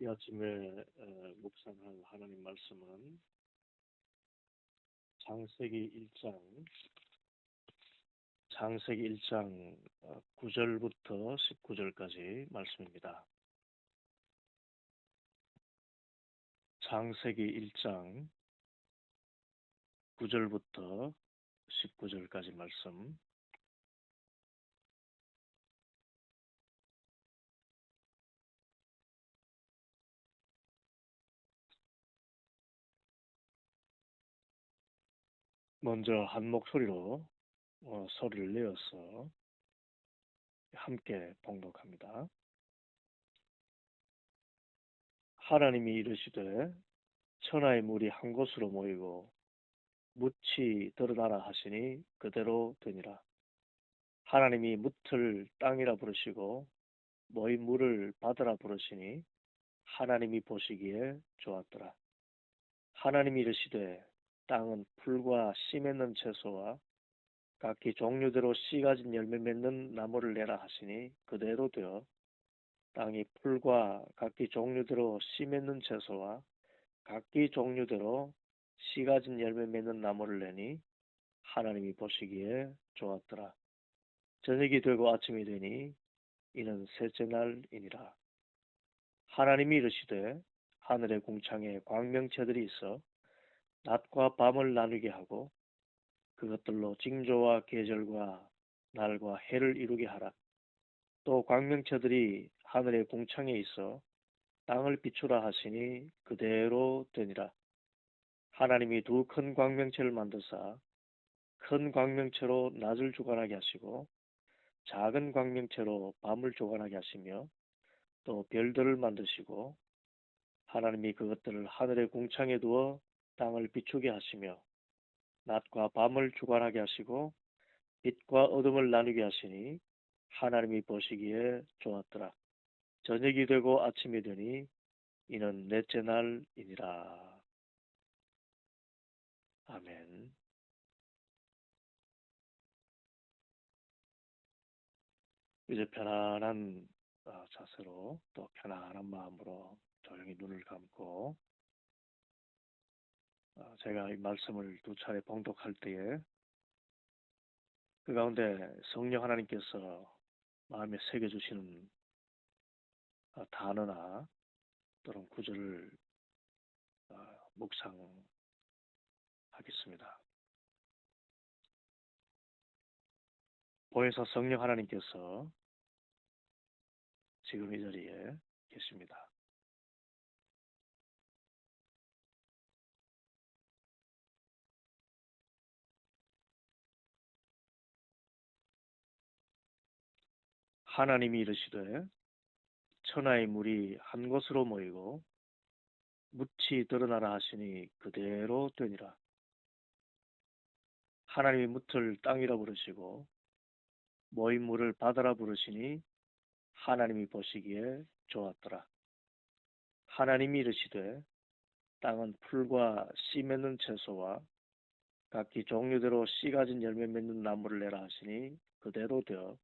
이 아침에 묵상할 하나님 말씀은 창세기 1장, 창세기 1장 9절부터 19절까지 말씀입니다. 창세기 1장 9절부터 19절까지 말씀. 먼저 한 목소리로 소리를 내어서 함께 봉독합니다. 하나님이 이르시되 천하의 물이 한 곳으로 모이고 묻이 드러나라 하시니 그대로 되니라. 하나님이 묻을 땅이라 부르시고 모인 물을 바다라 부르시니 하나님이 보시기에 좋았더라. 하나님이 이르시되 땅은 풀과 씨 맺는 채소와 각기 종류대로 씨 가진 열매 맺는 나무를 내라 하시니 그대로 되어 땅이 풀과 각기 종류대로 씨 맺는 채소와 각기 종류대로 씨 가진 열매 맺는 나무를 내니 하나님이 보시기에 좋았더라. 저녁이 되고 아침이 되니 이는 셋째 날이니라. 하나님이 이르시되 하늘의 궁창에 광명체들이 있어 낮과 밤을 나누게 하고 그것들로 징조와 계절과 날과 해를 이루게 하라. 또 광명체들이 하늘의 궁창에 있어 땅을 비추라 하시니 그대로 되니라. 하나님이 두 큰 광명체를 만드사 큰 광명체로 낮을 주관하게 하시고 작은 광명체로 밤을 주관하게 하시며 또 별들을 만드시고 하나님이 그것들을 하늘의 궁창에 두어 땅을 비추게 하시며 낮과 밤을 주관하게 하시고 빛과 어둠을 나누게 하시니 하나님이 보시기에 좋았더라. 저녁이 되고 아침이 되니 이는 넷째 날이니라. 아멘. 이제 편안한 자세로 또 편안한 마음으로 조용히 눈을 감고 제가 이 말씀을 두 차례 봉독할 때에 그 가운데 성령 하나님께서 마음에 새겨주시는 단어나 또는 구절을 묵상하겠습니다. 보혜사 성령 하나님께서 지금 이 자리에 계십니다. 하나님이 이르시되 천하의 물이 한 곳으로 모이고 묻이 드러나라 하시니 그대로 되니라. 하나님이 묻을 땅이라 부르시고 모인 물을 바다라 부르시니 하나님이 보시기에 좋았더라. 하나님이 이르시되 땅은 풀과 씨 맺는 채소와 각기 종류대로 씨 가진 열매 맺는 나무를 내라 하시니 그대로 되어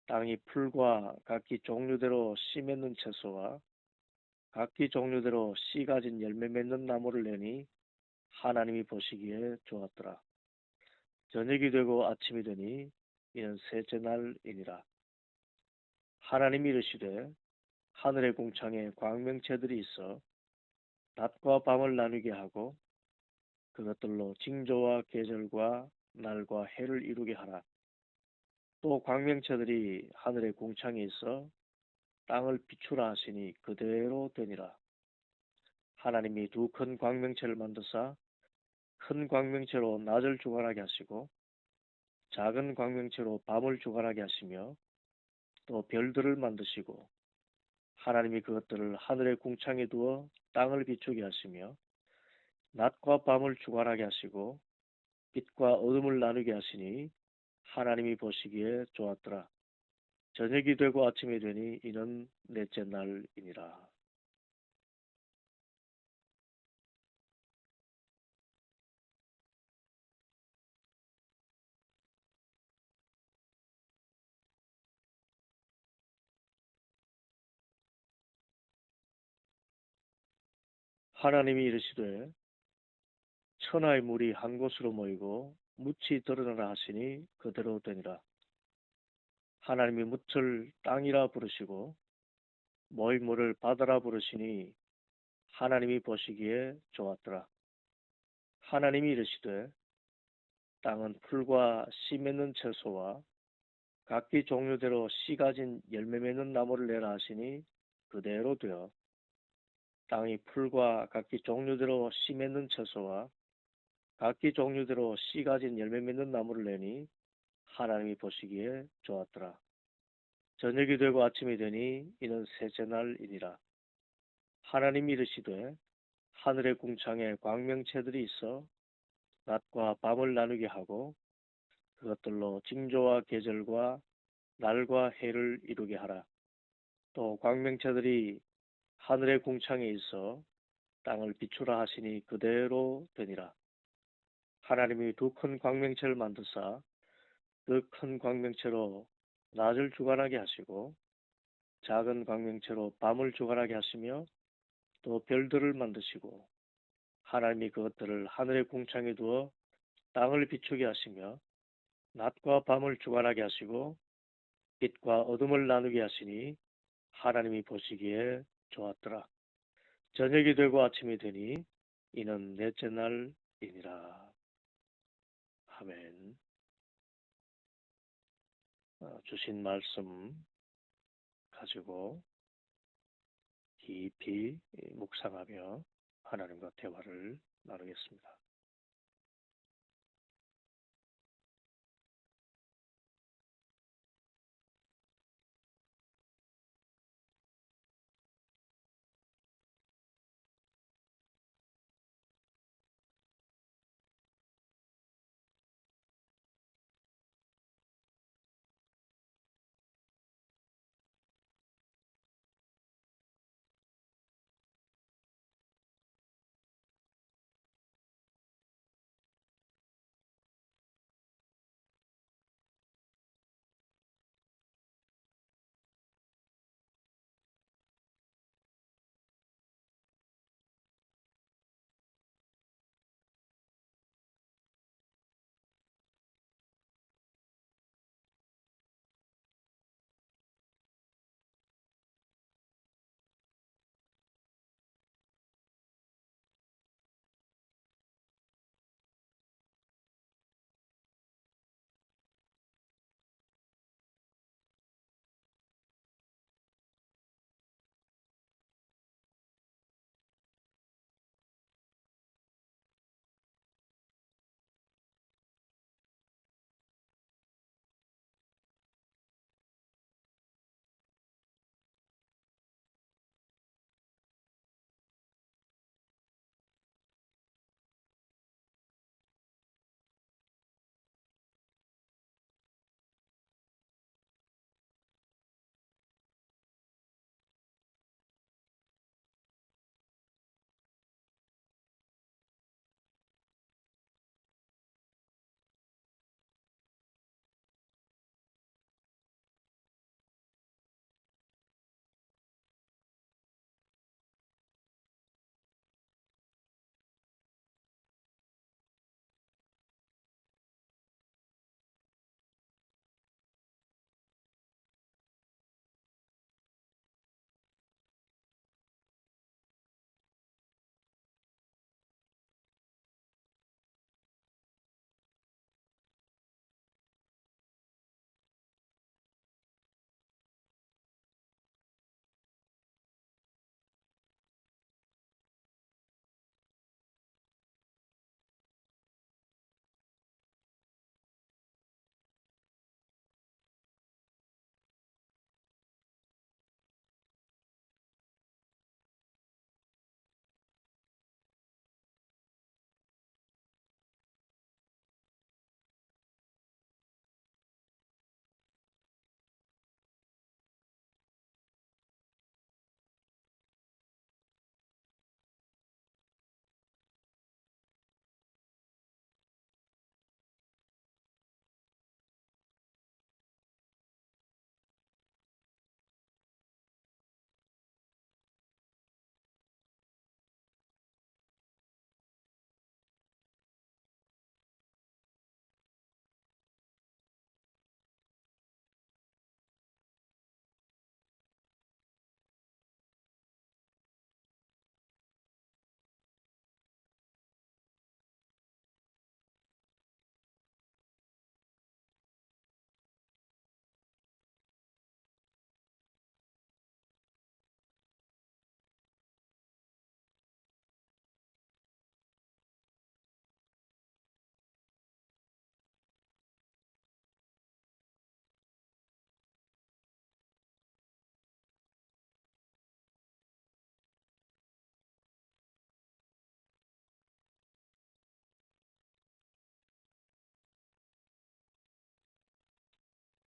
땅이 풀과 각기 종류대로 씨 맺는 채소와 각기 종류대로 씨 가진 열매 맺는 나무를 내니 하나님이 보시기에 좋았더라. 저녁이 되고 아침이 되니 이는 셋째 날이니라. 하나님이 이르시되 하늘의 궁창에 광명체들이 있어 낮과 밤을 나누게 하고 그것들로 징조와 계절과 날과 해를 이루게 하라. 또 광명체들이 하늘의 궁창에 있어 땅을 비추라 하시니 그대로 되니라. 하나님이 두 큰 광명체를 만드사 큰 광명체로 낮을 주관하게 하시고 작은 광명체로 밤을 주관하게 하시며 또 별들을 만드시고 하나님이 그것들을 하늘의 궁창에 두어 땅을 비추게 하시며 낮과 밤을 주관하게 하시고 빛과 어둠을 나누게 하시니 하나님이 보시기에 좋았더라. 저녁이 되고 아침이 되니 이는 넷째 날이니라. 하나님이 이르시되 천하의 물이 한 곳으로 모이고 묻이 드러나라 하시니 그대로 되니라. 하나님이 묻을 땅이라 부르시고 모인 물을 바다라 부르시니 하나님이 보시기에 좋았더라. 하나님이 이르시되 땅은 풀과 씨 맺는 채소와 각기 종류대로 씨 가진 열매 맺는 나무를 내라 하시니 그대로 되어 땅이 풀과 각기 종류대로 씨 맺는 채소와 각기 종류대로 씨 가진 열매 맺는 나무를 내니 하나님이 보시기에 좋았더라. 저녁이 되고 아침이 되니 이는 셋째 날이니라. 하나님이 이르시되 하늘의 궁창에 광명체들이 있어 낮과 밤을 나누게 하고 그것들로 징조와 계절과 날과 해를 이루게 하라. 또 광명체들이 하늘의 궁창에 있어 땅을 비추라 하시니 그대로 되니라. 하나님이 두 큰 광명체를 만드사 그 큰 광명체로 낮을 주관하게 하시고 작은 광명체로 밤을 주관하게 하시며 또 별들을 만드시고 하나님이 그것들을 하늘의 궁창에 두어 땅을 비추게 하시며 낮과 밤을 주관하게 하시고 빛과 어둠을 나누게 하시니 하나님이 보시기에 좋았더라. 저녁이 되고 아침이 되니 이는 넷째 날이니라. 아멘. 주신 말씀 가지고 깊이 묵상하며 하나님과 대화를 나누겠습니다.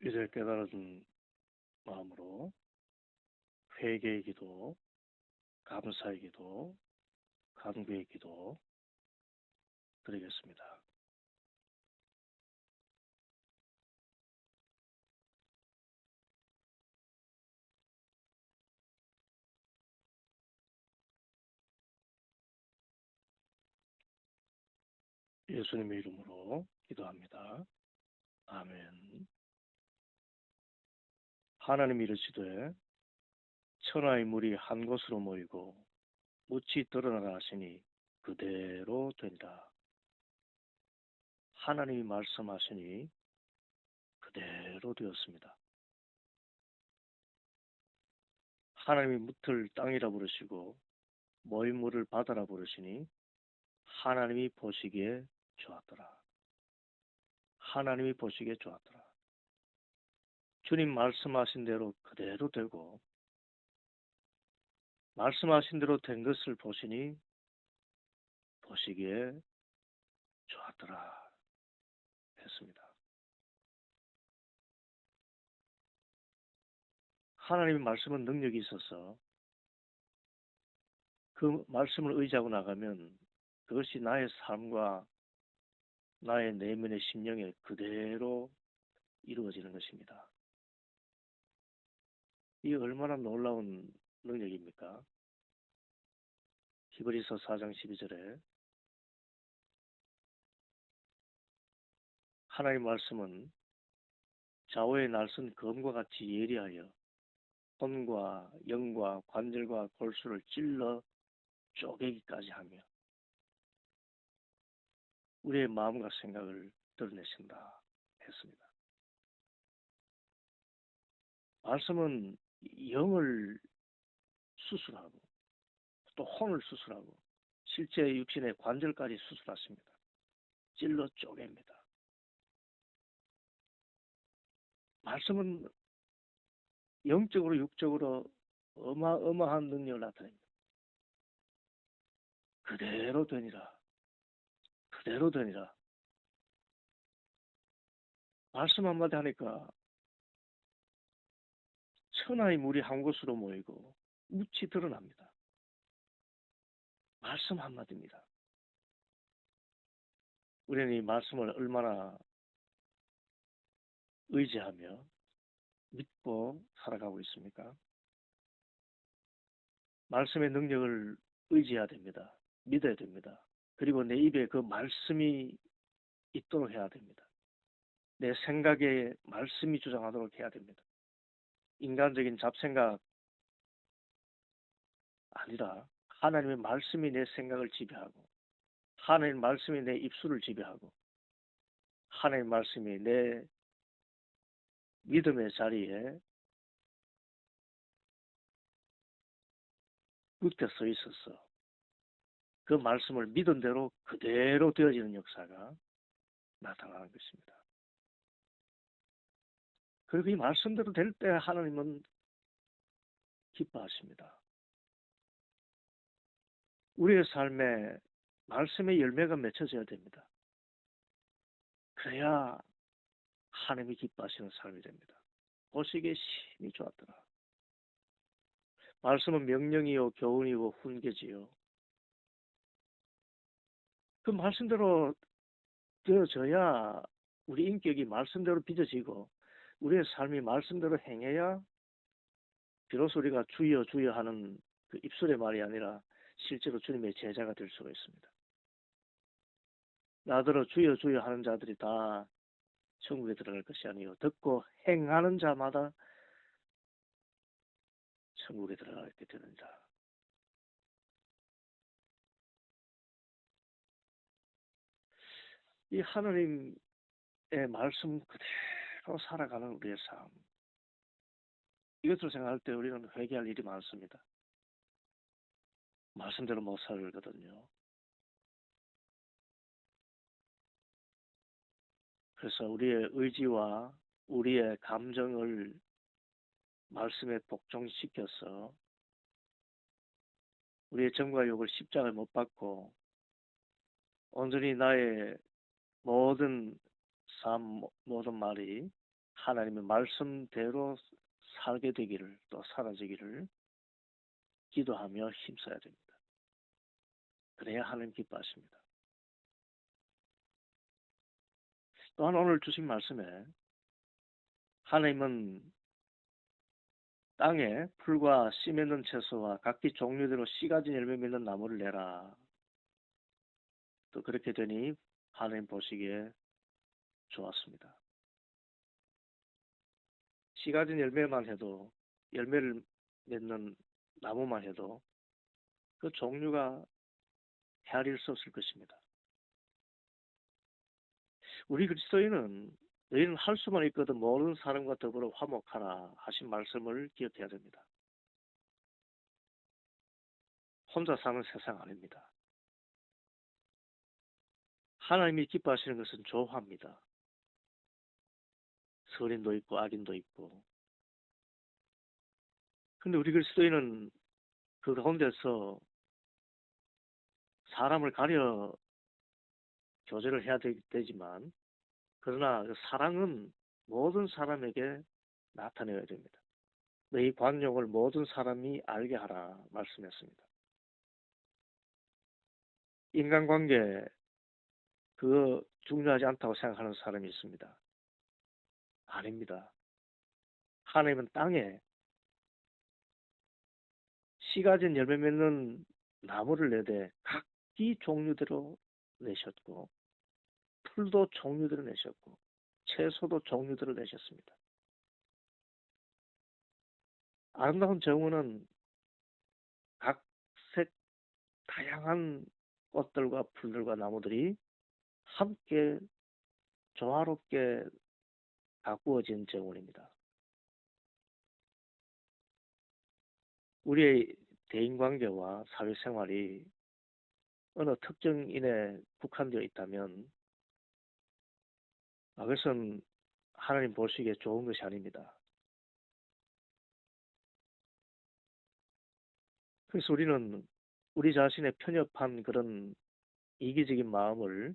이제 깨달은 마음으로 회개의 기도, 감사의 기도, 간구의 기도 드리겠습니다. 예수님의 이름으로 기도합니다. 아멘. 하나님이 이르시되 천하의 물이 한 곳으로 모이고 묻이 드러나라 하시니 그대로 되리라. 하나님이 말씀하시니 그대로 되었습니다. 하나님이 묻을 땅이라 부르시고 모인 물을 바다라 부르시니 하나님이 보시기에 좋았더라. 하나님이 보시기에 좋았더라. 주님 말씀하신 대로 그대로 되고 말씀하신 대로 된 것을 보시니 보시기에 좋았더라 했습니다. 하나님의 말씀은 능력이 있어서 그 말씀을 의지하고 나가면 그것이 나의 삶과 나의 내면의 심령에 그대로 이루어지는 것입니다. 이 얼마나 놀라운 능력입니까? 히브리서 4장 12절에 하나님의 말씀은 좌우의 날선 검과 같이 예리하여 혼과 영과 관절과 골수를 찔러 쪼개기까지 하며 우리의 마음과 생각을 드러내신다 했습니다. 말씀은 영을 수술하고 또 혼을 수술하고 실제 육신의 관절까지 수술하십니다. 찔러 쪼갭니다. 말씀은 영적으로 육적으로 어마어마한 능력을 나타냅니다. 그대로 되니라. 그대로 되니라. 말씀 한마디 하니까 천하의 물이 한 곳으로 모이고 묻이 드러납니다. 말씀 한마디입니다. 우리는 이 말씀을 얼마나 의지하며 믿고 살아가고 있습니까? 말씀의 능력을 의지해야 됩니다. 믿어야 됩니다. 그리고 내 입에 그 말씀이 있도록 해야 됩니다. 내 생각에 말씀이 주장하도록 해야 됩니다. 인간적인 잡생각 아니라 하나님의 말씀이 내 생각을 지배하고 하나님의 말씀이 내 입술을 지배하고 하나님의 말씀이 내 믿음의 자리에 굳게 서 있어서 그 말씀을 믿은 대로 그대로 되어지는 역사가 나타나는 것입니다. 그리고 이 말씀대로 될 때 하나님은 기뻐하십니다. 우리의 삶에 말씀의 열매가 맺혀져야 됩니다. 그래야 하나님이 기뻐하시는 삶이 됩니다. 보시기에 심히 좋았더라. 말씀은 명령이요 교훈이고 훈계지요. 그 말씀대로 되어져야 우리 인격이 말씀대로 빚어지고 우리의 삶이 말씀대로 행해야 비로소 우리가 주여 주여 하는 그 입술의 말이 아니라 실제로 주님의 제자가 될 수가 있습니다. 나더러 주여 주여 하는 자들이 다 천국에 들어갈 것이 아니요 듣고 행하는 자마다 천국에 들어가게 되는 자. 이 하나님의 말씀 그대로 살아가는 우리의 삶. 이것을 생각할 때 우리는 회개할 일이 많습니다. 말씀대로 못 살거든요. 그래서 우리의 의지와 우리의 감정을 말씀에 복종시켜서 우리의 정과 욕을 십자가에 못 박고 온전히 나의 모든 삶, 모든 말이 하나님의 말씀대로 살게 되기를 또 사라지기를 기도하며 힘써야 됩니다. 그래야 하나님 기뻐하십니다. 또한 오늘 주신 말씀에 하나님은 땅에 풀과 씨 맺는 채소와 각기 종류대로 씨 가진 열매 맺는 나무를 내라. 또 그렇게 되니 하나님 보시기에 좋았습니다. 씨 가진 열매만 해도 열매를 맺는 나무만 해도 그 종류가 헤아릴 수 없을 것입니다. 우리 그리스도인은 너희는 할 수만 있거든 모든 사람과 더불어 화목하라 하신 말씀을 기억해야 됩니다. 혼자 사는 세상 아닙니다. 하나님이 기뻐하시는 것은 조화입니다. 선인도 있고 악인도 있고. 근데 우리 그리스도인은 그 가운데서 사람을 가려 교제를 해야 되지만 그러나 그 사랑은 모든 사람에게 나타내야 됩니다. 너희 관용을 모든 사람이 알게 하라 말씀했습니다. 인간관계 그거 중요하지 않다고 생각하는 사람이 있습니다. 아닙니다. 하나님은 땅에 씨 가진 열매 맺는 나무를 내되 각기 종류대로 내셨고 풀도 종류대로 내셨고 채소도 종류대로 내셨습니다. 아름다운 정원은 각색 다양한 꽃들과 풀들과 나무들이 함께 조화롭게 가꾸어진 정원입니다. 우리의 대인관계와 사회생활이 어느 특정인에 국한되어 있다면 그것은 하나님 보시기에 좋은 것이 아닙니다. 그래서 우리는 우리 자신의 편협한 그런 이기적인 마음을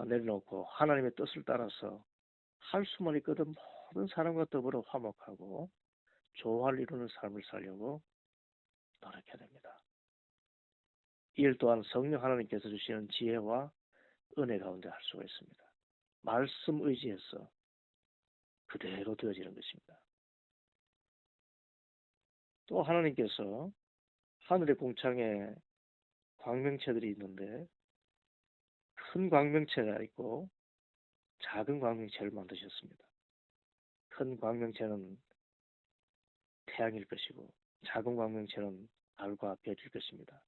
내려놓고 하나님의 뜻을 따라서 할 수만 있거든 모든 사람과 더불어 화목하고 조화를 이루는 삶을 살려고 노력해야 됩니다. 이 일 또한 성령 하나님께서 주시는 지혜와 은혜 가운데 할 수가 있습니다. 말씀 의지해서 그대로 되어지는 것입니다. 또 하나님께서 하늘의 궁창에 광명체들이 있는데 큰 광명체가 있고 작은 광명체를 만드셨습니다. 큰 광명체는 태양일 것이고 작은 광명체는 달과 별일 것입니다.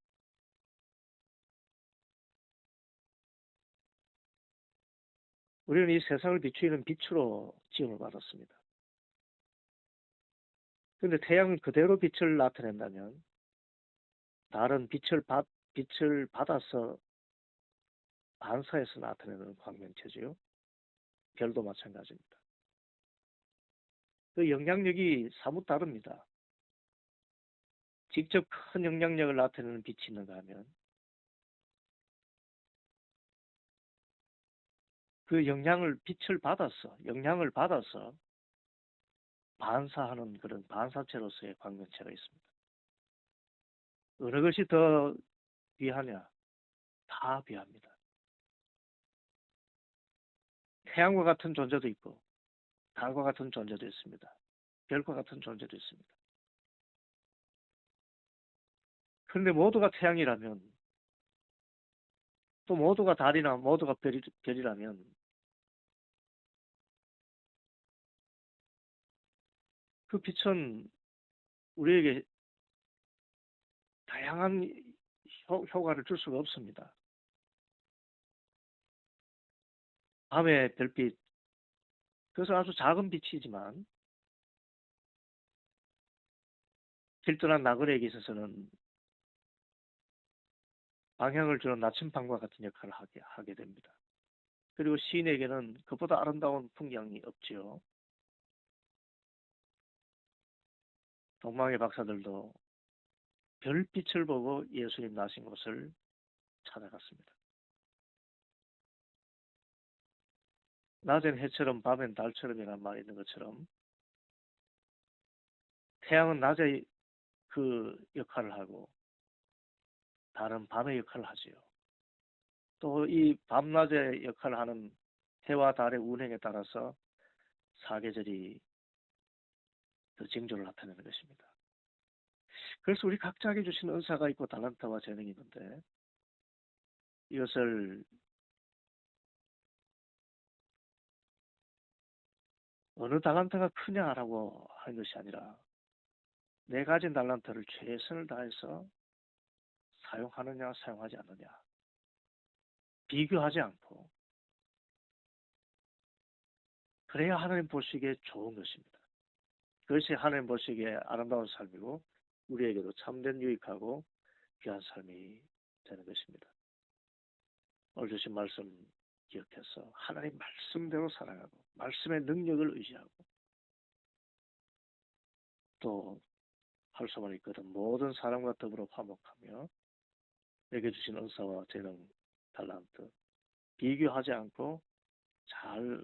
우리는 이 세상을 비추이는 빛으로 지음을 받았습니다. 그런데 태양은 그대로 빛을 나타낸다면 달은 빛을 받아서 반사해서 나타내는 광명체지요. 별도 마찬가지입니다. 그 영향력이 사뭇 다릅니다. 직접 큰 영향력을 나타내는 빛이 있는가 하면 그 빛을 받아서 영향을 받아서 반사하는 그런 반사체로서의 광명체가 있습니다. 어느 것이 더 귀하냐? 다 귀합니다. 태양과 같은 존재도 있고 달과 같은 존재도 있습니다. 별과 같은 존재도 있습니다. 그런데 모두가 태양이라면 또 모두가 달이나 모두가 별이라면 그 빛은 우리에게 다양한 효과를 줄 수가 없습니다. 밤의 별빛, 그것은 아주 작은 빛이지만 길들한 나그네에게 있어서는 방향을 주는 나침반과 같은 역할을 하게 됩니다. 그리고 시인에게는 그보다 아름다운 풍경이 없지요. 동방의 박사들도 별빛을 보고 예수님 나신 곳을 찾아갔습니다. 낮엔 해처럼 밤엔 달처럼이라는 말이 있는 것처럼 태양은 낮에 그 역할을 하고 달은 밤의 역할을 하지요. 또 이 밤낮의 역할을 하는 해와 달의 운행에 따라서 사계절이 그 징조를 나타내는 것입니다. 그래서 우리 각자에게 주신 은사가 있고 달란트와 재능이 있는데 이것을 어느 달란트가 크냐라고 하는 것이 아니라 내 가진 달란트를 최선을 다해서 사용하느냐 사용하지 않느냐 비교하지 않고 그래야 하나님 보시기에 좋은 것입니다. 그것이 하나님 보시기에 아름다운 삶이고 우리에게도 참된 유익하고 귀한 삶이 되는 것입니다. 오늘 주신 말씀 기억해서 하나님 말씀대로 살아가고 말씀의 능력을 의지하고 또 활성을 이끄는 모든 사람과 더불어 화목하며 내게 주신 은사와 재능, 달란트 비교하지 않고 잘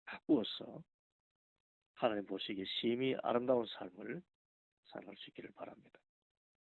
바꾸어서 하나님 보시기에 심히 아름다운 삶을 살아갈 수 있기를 바랍니다.